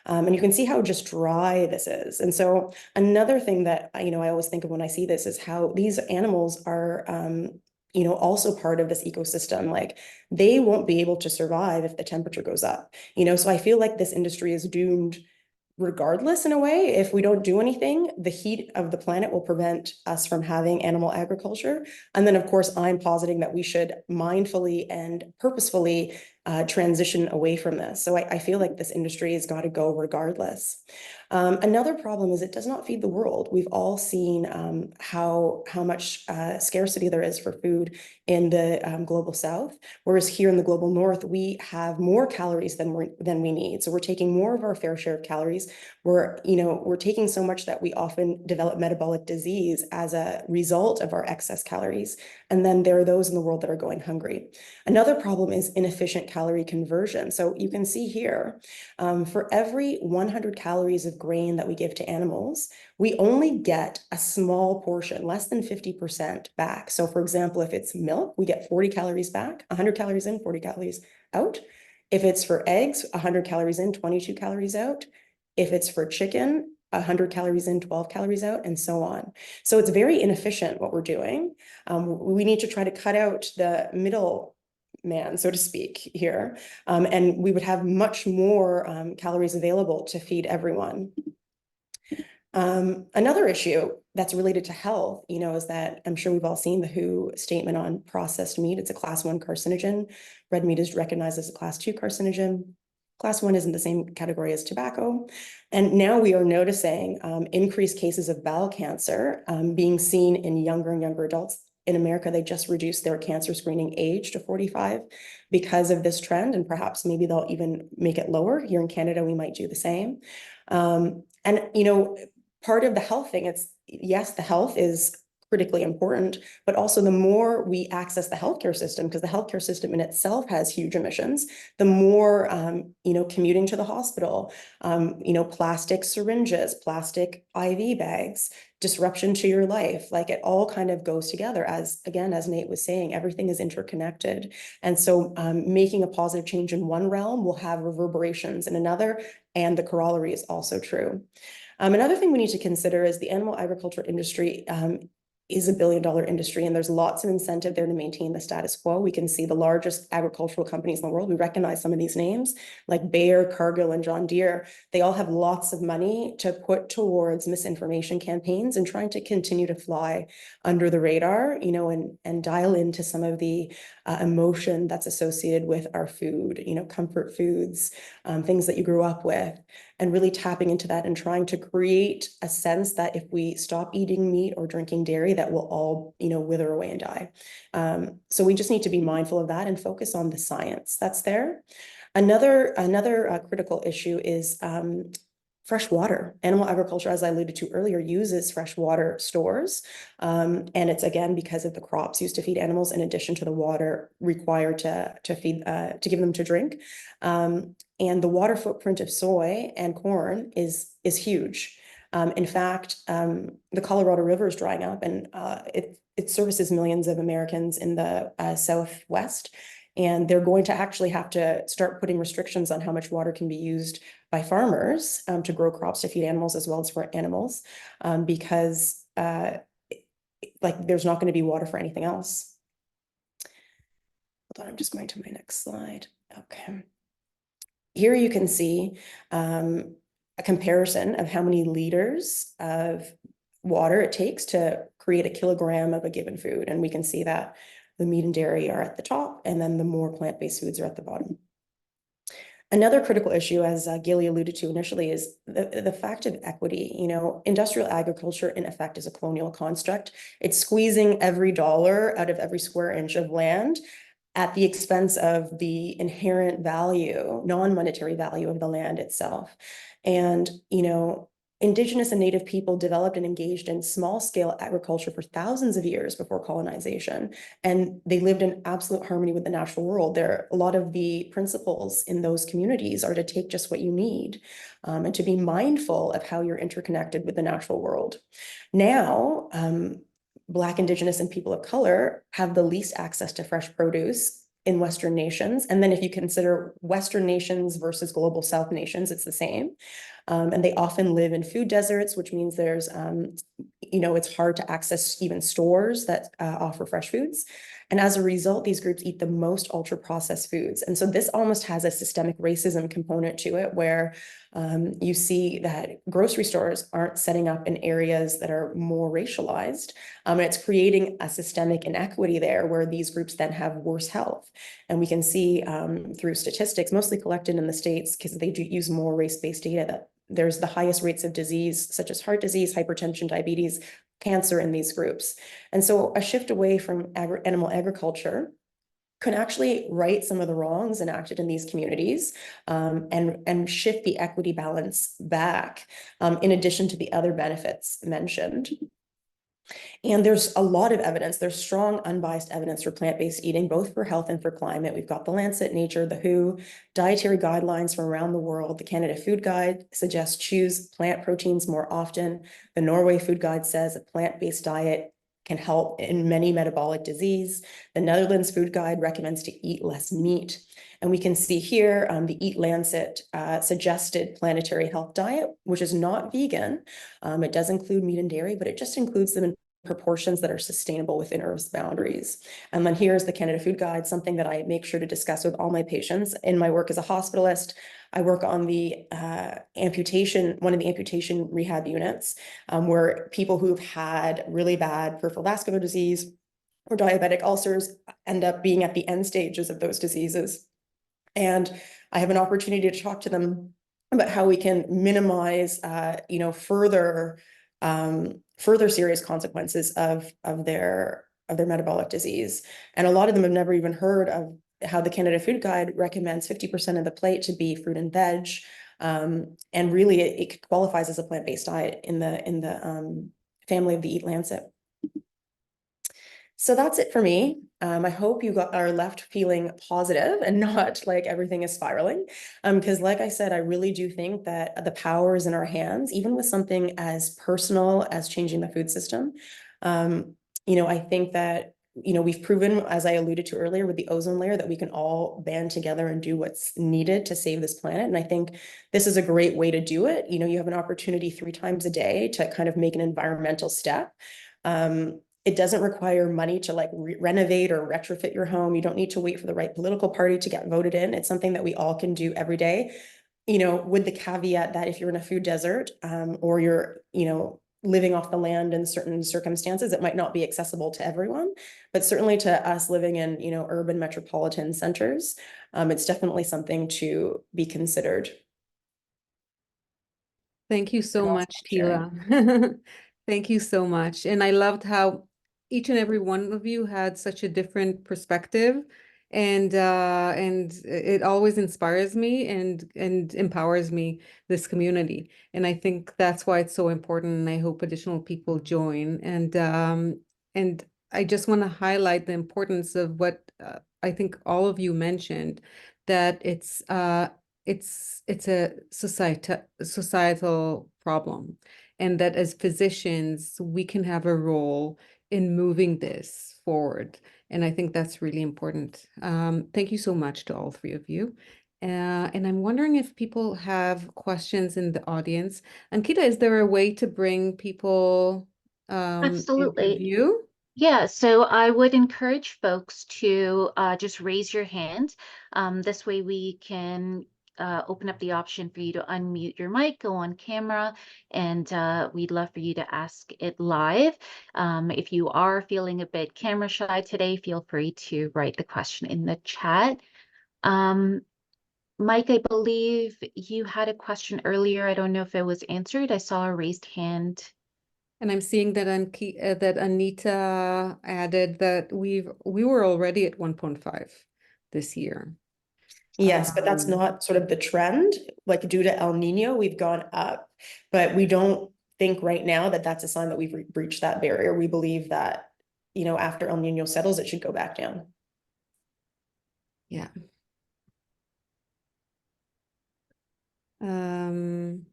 [SPEAKER 4] And you can see how just dry this is. And so another thing that I always think of when I see this is how these animals are also part of this ecosystem. Like, they won't be able to survive if the temperature goes up, so I feel like this industry is doomed regardless in a way. If we don't do anything, the heat of the planet will prevent us from having animal agriculture. And then, of course, I'm positing that we should mindfully and purposefully transition away from this. So I feel like this industry has got to go regardless. Another problem is it does not feed the world. We've all seen how much scarcity there is for food in the global south, whereas here in the global north, we have more calories than we need. So we're taking more of our fair share of calories. We're taking so much that we often develop metabolic disease as a result of our excess calories. And then there are those in the world that are going hungry. Another problem is inefficient calorie conversion. So you can see here, for every 100 calories of grain that we give to animals, we only get a small portion, less than 50% back. So for example, if it's milk, we get 40 calories back, 100 calories in, 40 calories out. If it's for eggs, 100 calories in, 22 calories out. If it's for chicken, 100 calories in, 12 calories out, and so on. So it's very inefficient what we're doing. We need to try to cut out the middle man, so to speak, here. And we would have much more calories available to feed everyone. Another issue that's related to health, is that I'm sure we've all seen the WHO statement on processed meat. It's a class 1 carcinogen. Red meat is recognized as a class 2 carcinogen. Class 1 is in the same category as tobacco. And now we are noticing increased cases of bowel cancer being seen in younger and younger adults. In America, they just reduced their cancer screening age to 45 because of this trend, and perhaps maybe they'll even make it lower. Here in Canada, we might do the same. Part of the health thing, yes, the health is critically important, but also the more we access the healthcare system, because the healthcare system in itself has huge emissions, the more, commuting to the hospital, plastic syringes, plastic IV bags, disruption to your life, like it all kind of goes together. As Nate was saying, everything is interconnected. And so making a positive change in one realm will have reverberations in another, and the corollary is also true. Another thing we need to consider is the animal agriculture industry is a billion-dollar industry, and there's lots of incentive there to maintain the status quo. We can see the largest agricultural companies in the world. We recognize some of these names like Bayer, Cargill, and John Deere. They all have lots of money to put towards misinformation campaigns and trying to continue to fly under the radar, and dial into some of the emotion that's associated with our food, comfort foods, things that you grew up with. and really tapping into that and trying to create a sense that if we stop eating meat or drinking dairy, that we'll all, wither away and die. So we just need to be mindful of that and focus on the science that's there. Another critical issue is fresh water. Animal agriculture, as I alluded to earlier, uses fresh water stores. And it's again because of the crops used to feed animals in addition to the water required to feed to give them to drink. And the water footprint of soy and corn is huge. In fact, the Colorado River is drying up, and it services millions of Americans in the Southwest. And they're going to actually have to start putting restrictions on how much water can be used by farmers to grow crops to feed animals as well as for animals, because there's not going to be water for anything else. Hold on, I'm just going to my next slide. Okay. Here you can see a comparison of how many liters of water it takes to create a kilogram of a given food. And we can see that the meat and dairy are at the top, and then the more plant-based foods are at the bottom. Another critical issue, as Gilly alluded to initially, is the fact of equity. Industrial agriculture, in effect, is a colonial construct. It's squeezing every dollar out of every square inch of land at the expense of the inherent value, non-monetary value of the land itself. And, Indigenous and Native people developed and engaged in small-scale agriculture for thousands of years before colonization, and they lived in absolute harmony with the natural world. A lot of the principles in those communities are to take just what you need, and to be mindful of how you're interconnected with the natural world. Now, Black, Indigenous, and people of color have the least access to fresh produce in Western nations. And then if you consider Western nations versus global South nations, it's the same. And they often live in food deserts, which means there's, it's hard to access even stores that offer fresh foods. And as a result, these groups eat the most ultra processed foods. And so this almost has a systemic racism component to it, where you see that grocery stores aren't setting up in areas that are more racialized. And it's creating a systemic inequity there, where these groups then have worse health. And we can see through statistics, mostly collected in the States, because they do use more race-based data, that there's the highest rates of disease, such as heart disease, hypertension, diabetes, cancer in these groups. And so a shift away from animal agriculture can actually right some of the wrongs enacted in these communities, and shift the equity balance back, in addition to the other benefits mentioned. And there's a lot of evidence. There's strong, unbiased evidence for plant-based eating, both for health and for climate. We've got the Lancet, Nature, the WHO, dietary guidelines from around the world. The Canada Food Guide suggests choose plant proteins more often. The Norway Food Guide says a plant-based diet can help in many metabolic disease. The Netherlands Food Guide recommends to eat less meat. And we can see here the Eat Lancet suggested planetary health diet, which is not vegan. It does include meat and dairy, but it just includes them in proportions that are sustainable within Earth's boundaries. And then here's the Canada Food Guide, something that I make sure to discuss with all my patients. In my work as a hospitalist, I work on the one of the amputation rehab units, where people who've had really bad peripheral vascular disease or diabetic ulcers end up being at the end stages of those diseases. And I have an opportunity to talk to them about how we can minimize, further serious consequences of their metabolic disease. And a lot of them have never even heard of how the Canada Food Guide recommends 50% of the plate to be fruit and veg. And really it qualifies as a plant-based diet in the family of the Eat Lancet. So that's it for me. I hope you are left feeling positive and not like everything is spiraling. Because like I said, I really do think that the power is in our hands, even with something as personal as changing the food system. I think that, we've proven, as I alluded to earlier, with the ozone layer, that we can all band together and do what's needed to save this planet. And I think this is a great way to do it. You have an opportunity 3 times a day to kind of make an environmental step. It doesn't require money to renovate or retrofit your home. You don't need to wait for the right political party to get voted in. It's something that we all can do every day, with the caveat that if you're in a food desert, or you're, living off the land in certain circumstances, it might not be accessible to everyone, but certainly to us living in, urban metropolitan centers, it's definitely something to be considered.
[SPEAKER 1] Thank you so
[SPEAKER 4] also
[SPEAKER 1] much,
[SPEAKER 4] sharing.
[SPEAKER 1] Tila. Thank you so much. And I loved how each and every one of you had such a different perspective. And it always inspires me and empowers me, this community. And I think that's why it's so important. And I hope additional people join. And I just want to highlight the importance of what I think all of you mentioned, that it's a societal problem, and that as physicians we can have a role in moving this forward. And I think that's really important. Thank you so much to all three of you. And I'm wondering if people have questions in the audience. Ankita, is there a way to bring people into
[SPEAKER 5] Absolutely.
[SPEAKER 1] view?
[SPEAKER 5] Yeah, so I would encourage folks to just raise your hand. This way we can open up the option for you to unmute your mic, go on camera, and we'd love for you to ask it live. If you are feeling a bit camera shy today, feel free to write the question in the chat. Mike, I believe you had a question earlier. I don't know if it was answered. I saw a raised hand.
[SPEAKER 1] And I'm seeing that that Anita added that we were already at 1.5 this year.
[SPEAKER 4] Yes, but that's not sort of the trend. Like due to El Nino, we've gone up, but we don't think right now that that's a sign that we've breached that barrier. We believe that, you know, after El Nino settles, it should go back down.
[SPEAKER 1] Yeah. Um,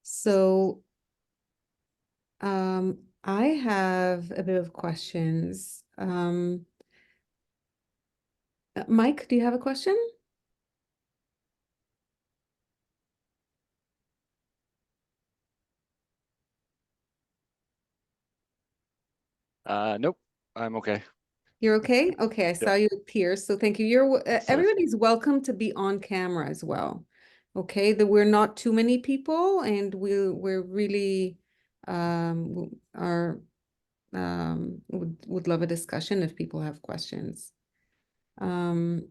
[SPEAKER 1] so I have a bit of questions. Mike, do you have a question?
[SPEAKER 6] Nope, I'm okay.
[SPEAKER 1] You're okay? Okay, I saw you appear, so thank you. Everybody's welcome to be on camera as well. Okay, that we're not too many people, and we're really would love a discussion if people have questions. I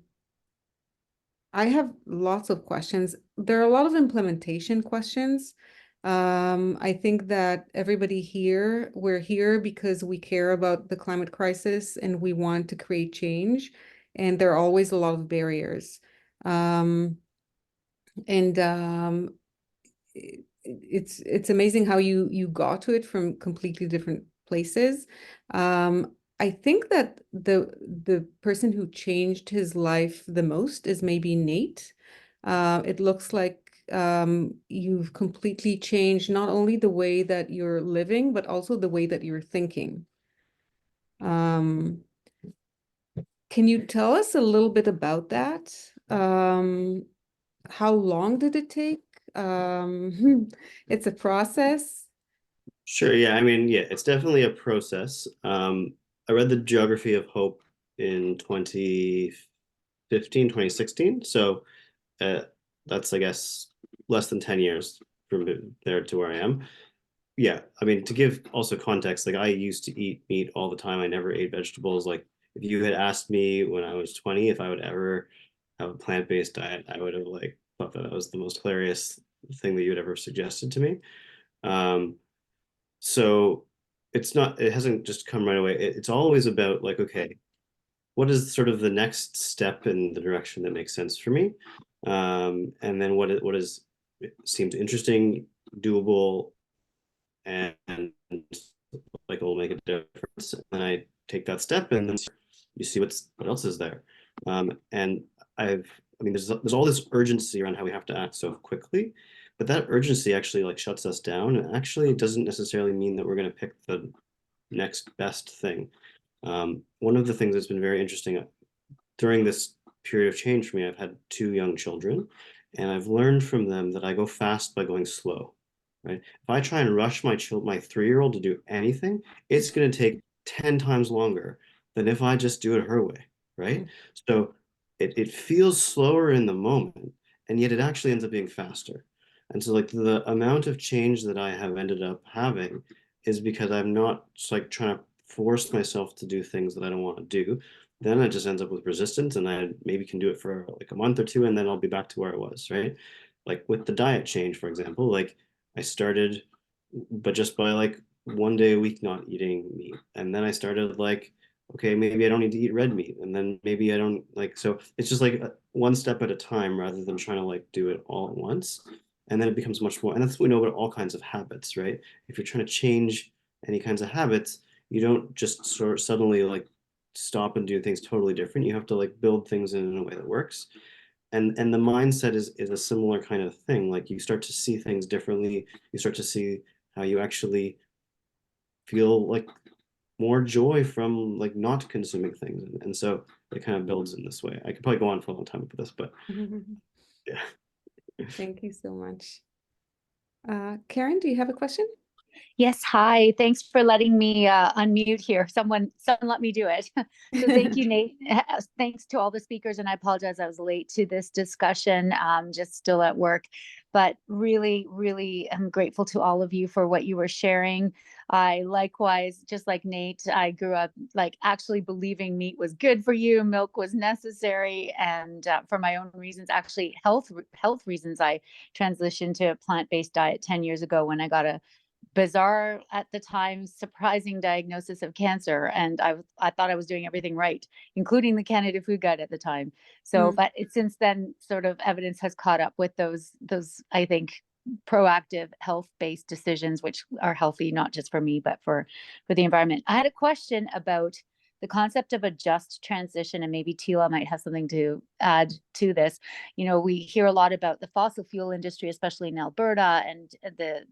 [SPEAKER 1] have lots of questions. There are a lot of implementation questions. I think that everybody here, we're here because we care about the climate crisis and we want to create change. And there are always a lot of barriers. It's amazing how you got to it from completely different places. I think that the person who changed his life the most is maybe Nate. It looks like you've completely changed not only the way that you're living, but also the way that you're thinking. Can you tell us a little bit about that? How long did it take? It's a process.
[SPEAKER 3] Sure. Yeah. I mean, yeah, it's definitely a process. I read the Geography of Hope in 2015, 2016. So that's, I guess, less than 10 years from there to where I am. Yeah. I mean, to give also context, like I used to eat meat all the time. I never ate vegetables. Like if you had asked me when I was 20 if I would ever have a plant-based diet, I would have like thought that was the most hilarious thing that you had ever suggested to me. So it hasn't just come right away. It's always about like, okay, what is sort of the next step in the direction that makes sense for me? And then what seems interesting, doable, and like will make a difference. And I take that step and then you see what else is there. And I mean, there's all this urgency around how we have to act so quickly. But that urgency actually like shuts us down. And actually it doesn't necessarily mean that we're going to pick the next best thing. One of the things that's been very interesting during this period of change for me, I've had 2 young children, and I've learned from them that I go fast by going slow, right? If I try and rush my 3-year-old to do anything, it's going to take 10 times longer than if I just do it her way, right? So it feels slower in the moment, and yet it actually ends up being faster. And so like the amount of change that I have ended up having is because I'm not just like trying to force myself to do things that I don't want to do. then it just ends up with resistance, and I maybe can do it for like a month or two, and then I'll be back to where I was, right? Like with the diet change, for example, like I started, but just by like 1 day a week not eating meat, and then I started like, okay, maybe I don't need to eat red meat, and then maybe I don't like, so it's just like one step at a time rather than trying to like do it all at once. And then it becomes much more, and that's what we know about all kinds of habits, right? If you're trying to change any kinds of habits, you don't just sort of suddenly like stop and do things totally different. You have to like build things in a way that works. And the mindset is a similar kind of thing. Like you start to see things differently. You start to see how you actually feel like more joy from like not consuming things. And so it kind of builds in this way. I could probably go on for a long time with this, but yeah.
[SPEAKER 1] Thank you so much. Karen, do you have a question?
[SPEAKER 6] Yes, hi. Thanks for letting me unmute here. Someone let me do it. So thank you, Nate. Thanks to all the speakers, and I apologize I was late to this discussion, just still at work. But really, really am grateful to all of you for what you were sharing. I likewise, just like Nate, I grew up like actually believing meat was good for you, milk was necessary, and for my own reasons, actually health reasons, I transitioned to a plant-based diet 10 years ago when I got a bizarre at the time surprising diagnosis of cancer, and I thought I was doing everything right, including the Canada Food Guide at the time. So but since then sort of evidence has caught up with those I think proactive health-based decisions, which are healthy not just for me but for the environment. I had a question about the concept of a just transition, and maybe Tila might have something to add to this. We hear a lot about the fossil fuel industry, especially in Alberta, and the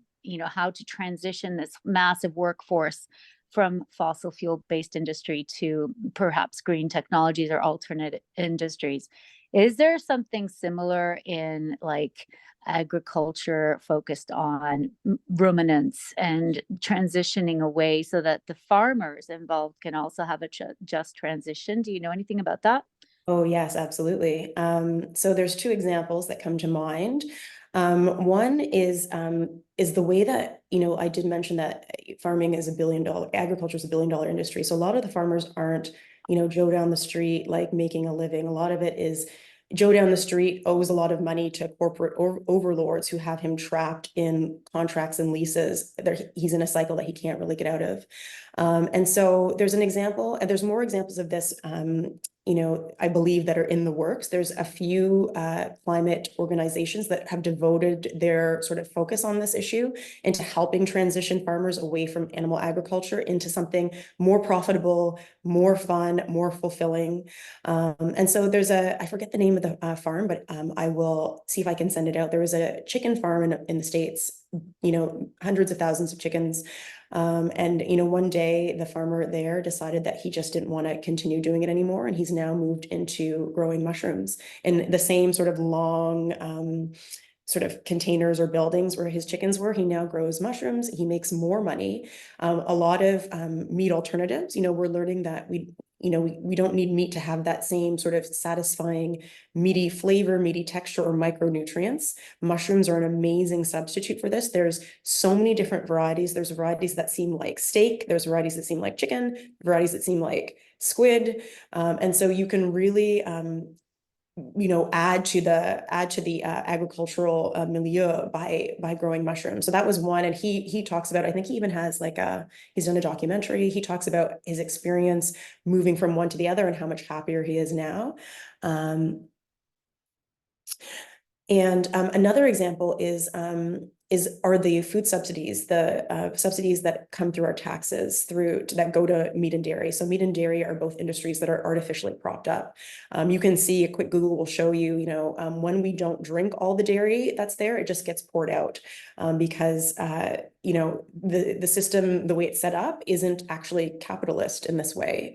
[SPEAKER 6] how to transition this massive workforce from fossil fuel based industry to perhaps green technologies or alternate industries. Is there something similar in like agriculture focused on ruminants and transitioning away so that the farmers involved can also have a just transition? Do you know anything about that?
[SPEAKER 4] Oh, yes, absolutely. So there's two examples that come to mind. One is the way that, I did mention that farming is agriculture is $1 billion industry. So a lot of the farmers aren't, Joe down the street, like making a living. A lot of it is Joe down the street owes a lot of money to corporate overlords who have him trapped in contracts and leases. He's in a cycle that he can't really get out of. And so there's an example, and there's more examples of this, I believe that are in the works. There's a few climate organizations that have devoted their sort of focus on this issue into helping transition farmers away from animal agriculture into something more profitable, more fun, more fulfilling. And so there's I forget the name of the farm, but I will see if I can send it out. There was a chicken farm in the States, hundreds of thousands of chickens. And one day the farmer there decided that he just didn't want to continue doing it anymore. And he's now moved into growing mushrooms in the same sort of long sort of containers or buildings where his chickens were. He now grows mushrooms. He makes more money. A lot of meat alternatives, we're learning that we don't need meat to have that same sort of satisfying meaty flavor, meaty texture, or micronutrients. Mushrooms are an amazing substitute for this. There's so many different varieties. There's varieties that seem like steak. There's varieties that seem like chicken, varieties that seem like squid. And so you can really add to the agricultural milieu by growing mushrooms. So that was one, and he talks about, I think he even has he's done a documentary. He talks about his experience moving from one to the other and how much happier he is now. And another example are the food subsidies, the subsidies that come through our taxes that go to meat and dairy. So meat and dairy are both industries that are artificially propped up. You can see, a quick Google will show you, when we don't drink all the dairy that's there, it just gets poured out because, the system, the way it's set up isn't actually capitalist in this way.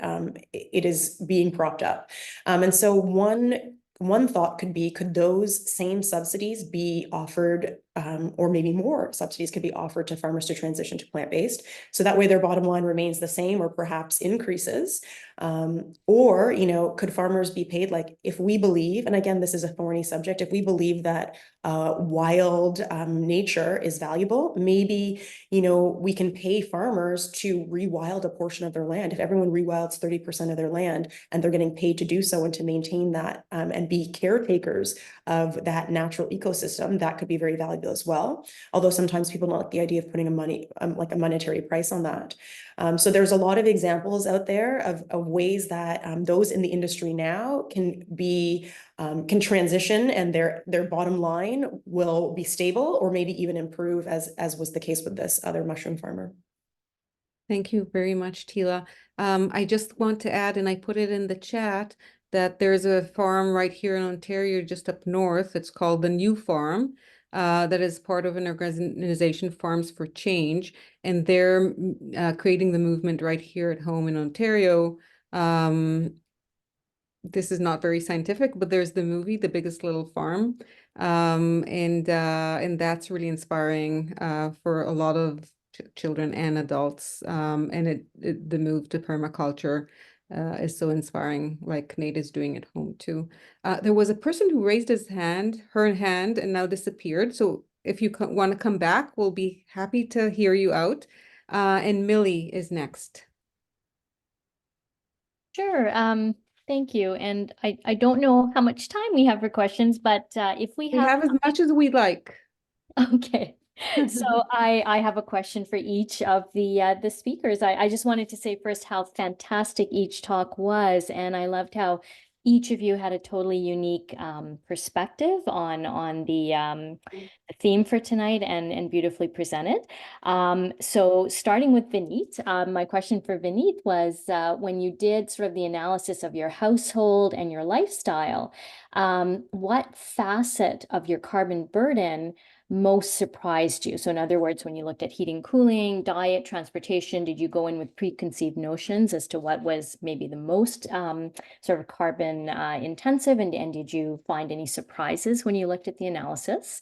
[SPEAKER 4] It is being propped up. And so one thought could be, could those same subsidies be offered or maybe more subsidies could be offered to farmers to transition to plant-based. So that way their bottom line remains the same or perhaps increases. Or, could farmers be paid, like, if we believe, and again, this is a thorny subject, if we believe that wild nature is valuable, maybe, we can pay farmers to rewild a portion of their land. If everyone rewilds 30% of their land and they're getting paid to do so and to maintain that and be caretakers of that natural ecosystem, that could be very valuable as well. Although sometimes people don't like the idea of putting like a monetary price on that. So there's a lot of examples out there of ways that those in the industry now can transition, and their bottom line will be stable or maybe even improve, as was the case with this other mushroom farmer.
[SPEAKER 1] Thank you very much, Tila. I just want to add, and I put it in the chat, that there's a farm right here in Ontario, just up north. It's called the New Farm, that is part of an organization, Farms for Change, and they're creating the movement right here at home in Ontario. This is not very scientific, but there's the movie, The Biggest Little Farm, and that's really inspiring for a lot of children and adults. And the move to permaculture is so inspiring, like Nate is doing at home too. There was a person who raised her hand, and now disappeared. So if you want to come back, we'll be happy to hear you out. And Millie is next.
[SPEAKER 7] Sure. Thank you. And I don't know how much time we have for questions, but if we
[SPEAKER 1] We have as much as we'd like.
[SPEAKER 7] Okay. So I have a question for each of the speakers. I just wanted to say first how fantastic each talk was, and I loved how each of you had a totally unique perspective on the theme for tonight, and beautifully presented. So starting with Vineet, my question for Vineet was, when you did sort of the analysis of your household and your lifestyle, what facet of your carbon burden most surprised you? So in other words, when you looked at heating, cooling, diet, transportation, did you go in with preconceived notions as to what was maybe the most sort of carbon intensive, and did you find any surprises when you looked at the analysis?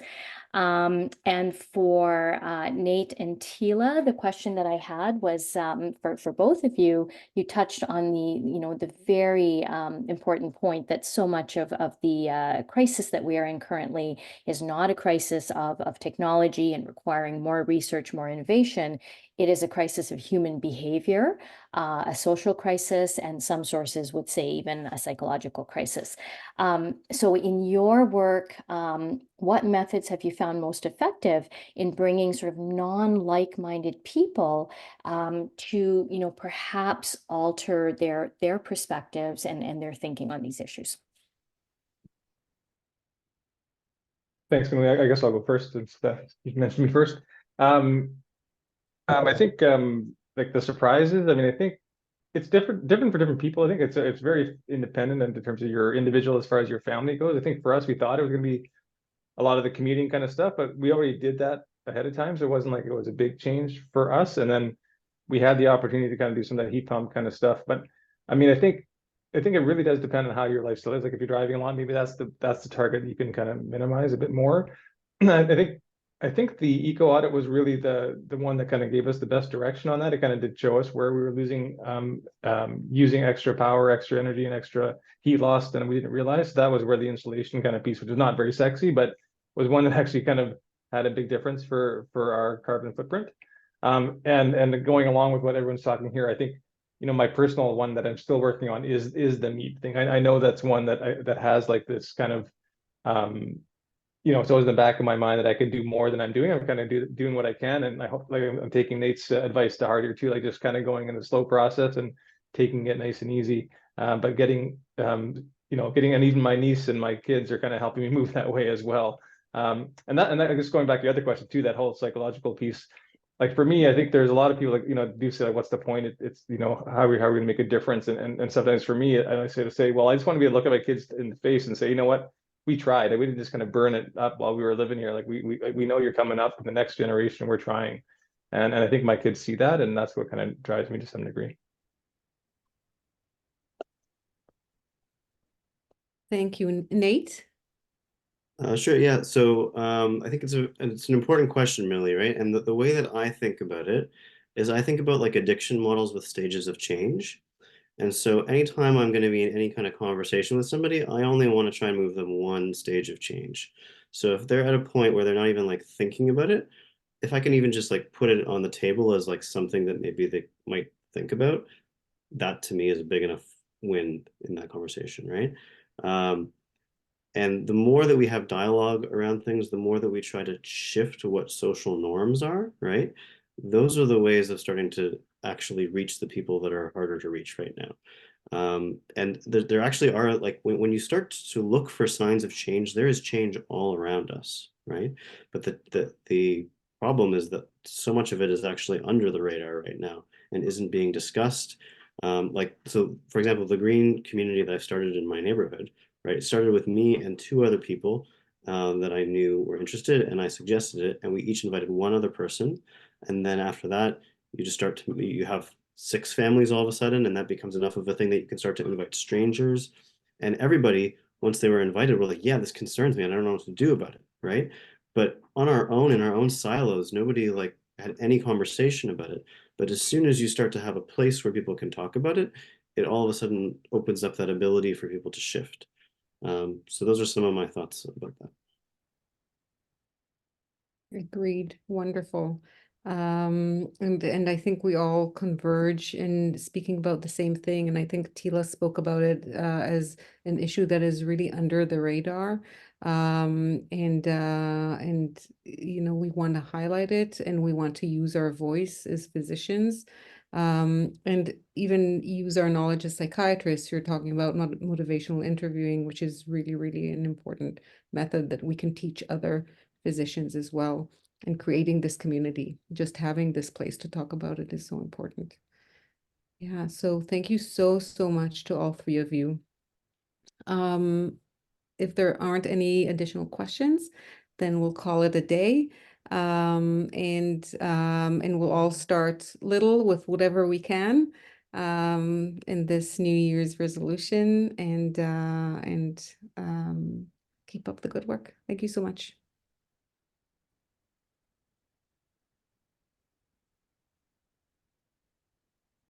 [SPEAKER 7] And for Nate and Tila, the question that I had was for both of you. You touched on the very important point that so much of the crisis that we are in currently is not a crisis of technology and requiring more research, more innovation. It is a crisis of human behavior, a social crisis, and some sources would say even a psychological crisis. So in your work, what methods have you found most effective in bringing sort of non-like-minded people to, perhaps alter their perspectives and their thinking on these issues?
[SPEAKER 2] Thanks, Emily. I guess I'll go first since you mentioned me first. I think like the surprises, I think it's different for different people. I think it's very independent in terms of your individual as far as your family goes. I think for us, we thought it was going to be a lot of the commuting kind of stuff, but we already did that ahead of time. So it wasn't like it was a big change for us. And then we had the opportunity to kind of do some of that heat pump kind of stuff. But I think it really does depend on how your lifestyle is. Like if you're driving a lot, maybe that's the target you can kind of minimize a bit more. I think the eco audit was really the one that kind of gave us the best direction on that. It kind of did show us where we were losing, using extra power, extra energy, and extra heat loss than we didn't realize. So that was where the insulation kind of piece, which was not very sexy, but was one that actually kind of had a big difference for our carbon footprint. And going along with what everyone's talking here, I think my personal one that I'm still working on is the meat thing. I know that's one that has like this kind of it's always in the back of my mind that I could do more than I'm doing. I'm kind of doing what I can, and I hope like I'm taking Nate's advice to heart here too, like just kind of going in the slow process and taking it nice and easy. But getting and even my niece and my kids are kind of helping me move that way as well. And that just going back to the other question too, that whole psychological piece. Like for me, I think there's a lot of people like do say like, what's the point? It's how are we going to make a difference? And sometimes for me, I say, well, I just want to be able to look at my kids in the face and say, you know what? We tried. We didn't just kind of burn it up while we were living here. Like we know you're coming up in the next generation. We're trying, and I think my kids see that, and that's what kind of drives me to some degree.
[SPEAKER 1] Thank you, Nate.
[SPEAKER 3] Sure, yeah. So I think it's an important question, Millie, right? And the way that I think about it is I think about like addiction models with stages of change. And so anytime I'm going to be in any kind of conversation with somebody, I only want to try and move them one stage of change. So if they're at a point where they're not even like thinking about it, if I can even just like put it on the table as like something that maybe they might think about, that to me is a big enough win in that conversation, right? And the more that we have dialogue around things, the more that we try to shift to what social norms are, right? Those are the ways of starting to actually reach the people that are harder to reach right now. And there actually are, like, when you start to look for signs of change, there is change all around us, right? But the problem is that so much of it is actually under the radar right now and isn't being discussed. So for example, the green community that I've started in my neighborhood, right? It started with me and two other people that I knew were interested, and I suggested it, and we each invited one other person. And then after that, you have 6 families all of a sudden, and that becomes enough of a thing that you can start to invite strangers. And everybody, once they were invited, were like, yeah, this concerns me, and I don't know what to do about it, right? But on our own, in our own silos, nobody like had any conversation about it. But as soon as you start to have a place where people can talk about it, it all of a sudden opens up that ability for people to shift. So those are some of my thoughts about that.
[SPEAKER 1] Agreed. Wonderful. And I think we all converge in speaking about the same thing. And I think Tila spoke about it as an issue that is really under the radar. And you know, we want to highlight it and we want to use our voice as physicians. And even use our knowledge as psychiatrists. You're talking about motivational interviewing, which is really, really an important method that we can teach other physicians as well, and creating this community. Just having this place to talk about it is so important. Yeah, so thank you so much to all 3 of you. If there aren't any additional questions, then we'll call it a day. And we'll all start little with whatever we can in this New Year's resolution, and keep up the good work. Thank you so much.